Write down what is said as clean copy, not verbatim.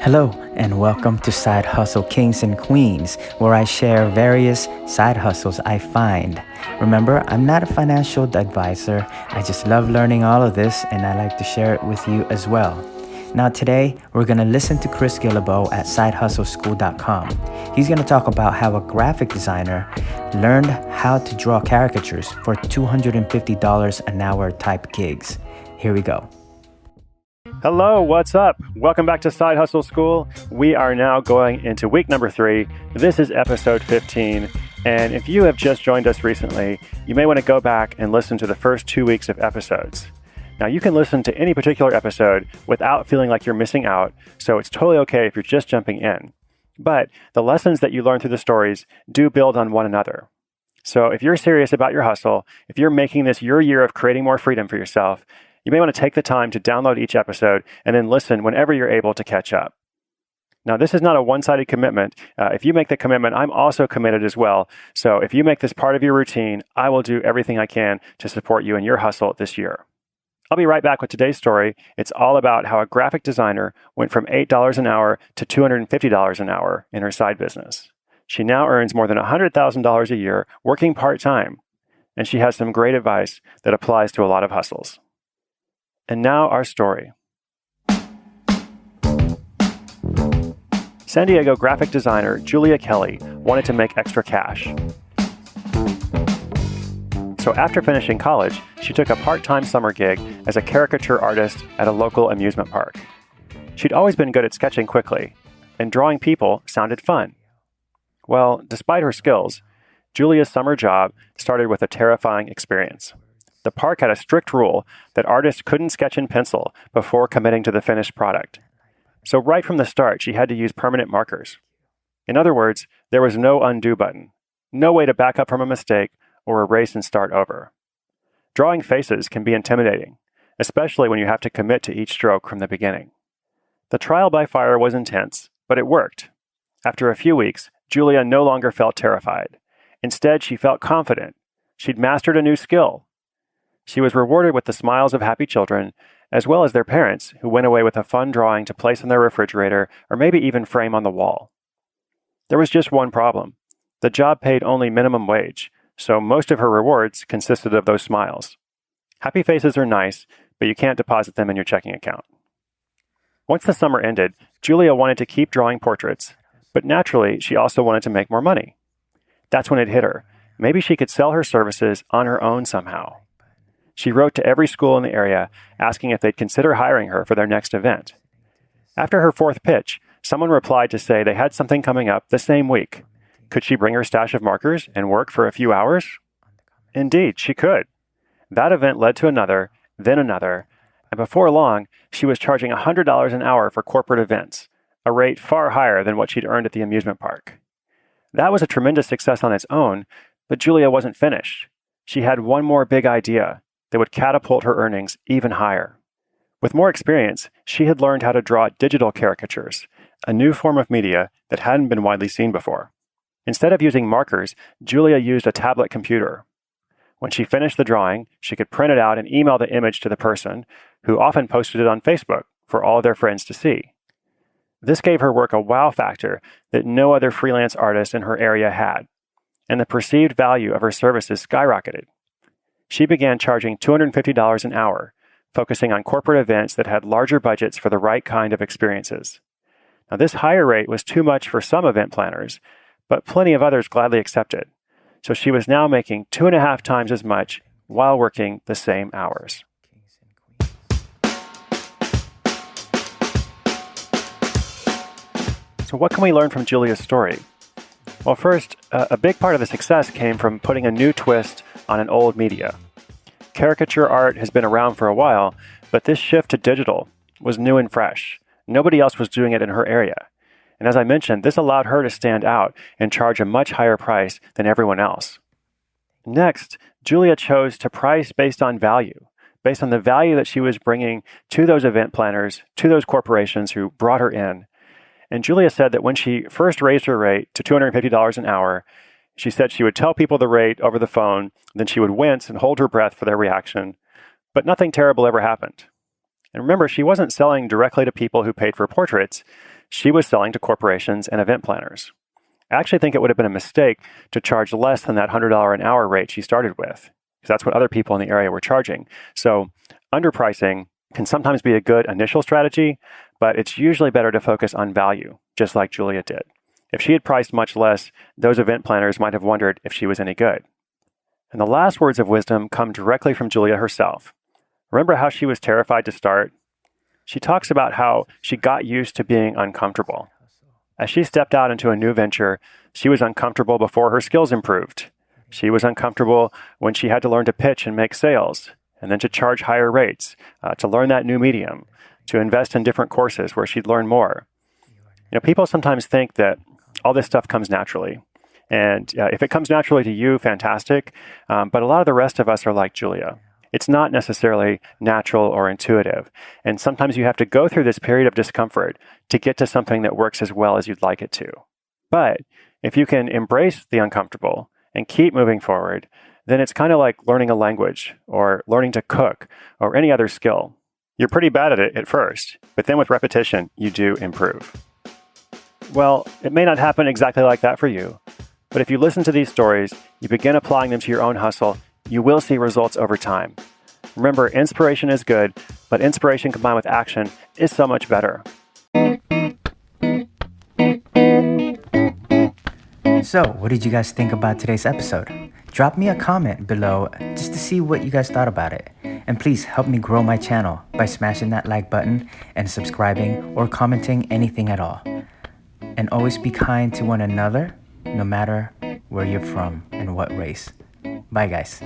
Hello, and welcome to Side Hustle Kings and Queens, where I share various side hustles I find. Remember, I'm not a financial advisor. I just love learning all of this, and I like to share it with you as well. Now, today, we're going to listen to Chris Guillebeau at sidehustleschool.com. He's going to talk about how a graphic designer learned how to draw caricatures for $250 an hour type gigs. Here we go. Hello, what's up? Welcome back to Side Hustle School. We are now going into week number 3. This is episode 15. And if you have just joined us recently, you may want to go back and listen to the first 2 weeks of episodes. Now, you can listen to any particular episode without feeling like you're missing out, so it's totally okay if you're just jumping in. But the lessons that you learn through the stories do build on one another. So if you're serious about your hustle, if you're making this your year of creating more freedom for yourself, you may want to take the time to download each episode and then listen whenever you're able to catch up. Now, this is not a one-sided commitment. If you make the commitment, I'm also committed as well. So if you make this part of your routine, I will do everything I can to support you in your hustle this year. I'll be right back with today's story. It's all about how a graphic designer went from $8 an hour to $250 an hour in her side business. She now earns more than $100,000 a year working part-time, and she has some great advice that applies to a lot of hustles. And now our story. San Diego graphic designer Julia Kelly wanted to make extra cash. So after finishing college, she took a part-time summer gig as a caricature artist at a local amusement park. She'd always been good at sketching quickly, and drawing people sounded fun. Well, despite her skills, Julia's summer job started with a terrifying experience. The park had a strict rule that artists couldn't sketch in pencil before committing to the finished product. So right from the start, she had to use permanent markers. In other words, there was no undo button, no way to back up from a mistake or erase and start over. Drawing faces can be intimidating, especially when you have to commit to each stroke from the beginning. The trial by fire was intense, but it worked. After a few weeks, Julia no longer felt terrified. Instead, she felt confident. She'd mastered a new skill. She was rewarded with the smiles of happy children, as well as their parents, who went away with a fun drawing to place in their refrigerator or maybe even frame on the wall. There was just one problem. The job paid only minimum wage, so most of her rewards consisted of those smiles. Happy faces are nice, but you can't deposit them in your checking account. Once the summer ended, Julia wanted to keep drawing portraits, but naturally, she also wanted to make more money. That's when it hit her. Maybe she could sell her services on her own somehow. She wrote to every school in the area asking if they'd consider hiring her for their next event. After her fourth pitch, someone replied to say they had something coming up the same week. Could she bring her stash of markers and work for a few hours? Indeed, she could. That event led to another, then another, and before long, she was charging $100 an hour for corporate events, a rate far higher than what she'd earned at the amusement park. That was a tremendous success on its own, but Julia wasn't finished. She had one more big idea that would catapult her earnings even higher. With more experience, she had learned how to draw digital caricatures, a new form of media that hadn't been widely seen before. Instead of using markers, Julia used a tablet computer. When she finished the drawing, she could print it out and email the image to the person, who often posted it on Facebook for all of their friends to see. This gave her work a wow factor that no other freelance artist in her area had, and the perceived value of her services skyrocketed. She began charging $250 an hour, focusing on corporate events that had larger budgets for the right kind of experiences. Now, this higher rate was too much for some event planners, but plenty of others gladly accepted. So she was now making 2.5 times as much while working the same hours. So what can we learn from Julia's story? Well, first, a big part of the success came from putting a new twist on an old media. Caricature art has been around for a while, but this shift to digital was new and fresh. Nobody else was doing it in her area. And as I mentioned, this allowed her to stand out and charge a much higher price than everyone else. Next, Julia chose to price based on value, based on the value that she was bringing to those event planners, to those corporations who brought her in. And Julia said that when she first raised her rate to $250 an hour, she said she would tell people the rate over the phone, then she would wince and hold her breath for their reaction, but nothing terrible ever happened. And remember, she wasn't selling directly to people who paid for portraits. she was selling to corporations and event planners. I actually think it would have been a mistake to charge less than that $100 an hour rate she started with, because that's what other people in the area were charging. So underpricing can sometimes be a good initial strategy, but it's usually better to focus on value, just like Julia did. If she had priced much less, those event planners might have wondered if she was any good. And the last words of wisdom come directly from Julia herself. Remember how she was terrified to start? She talks about how she got used to being uncomfortable. As she stepped out into a new venture, she was uncomfortable before her skills improved. She was uncomfortable when she had to learn to pitch and make sales, and then to charge higher rates, to learn that new medium, to invest in different courses where she'd learn more. People sometimes think that all this stuff comes naturally. And if it comes naturally to you, fantastic. But a lot of the rest of us are like Julia. It's not necessarily natural or intuitive. And sometimes you have to go through this period of discomfort to get to something that works as well as you'd like it to. But if you can embrace the uncomfortable and keep moving forward, then it's kind of like learning a language or learning to cook or any other skill. You're pretty bad at it at first, but then with repetition, you do improve. Well, it may not happen exactly like that for you, but if you listen to these stories, you begin applying them to your own hustle, you will see results over time. Remember, inspiration is good, but inspiration combined with action is so much better. So, what did you guys think about today's episode? Drop me a comment below just to see what you guys thought about it. And please help me grow my channel by smashing that like button and subscribing or commenting anything at all. And always be kind to one another, no matter where you're from and what race. Bye, guys.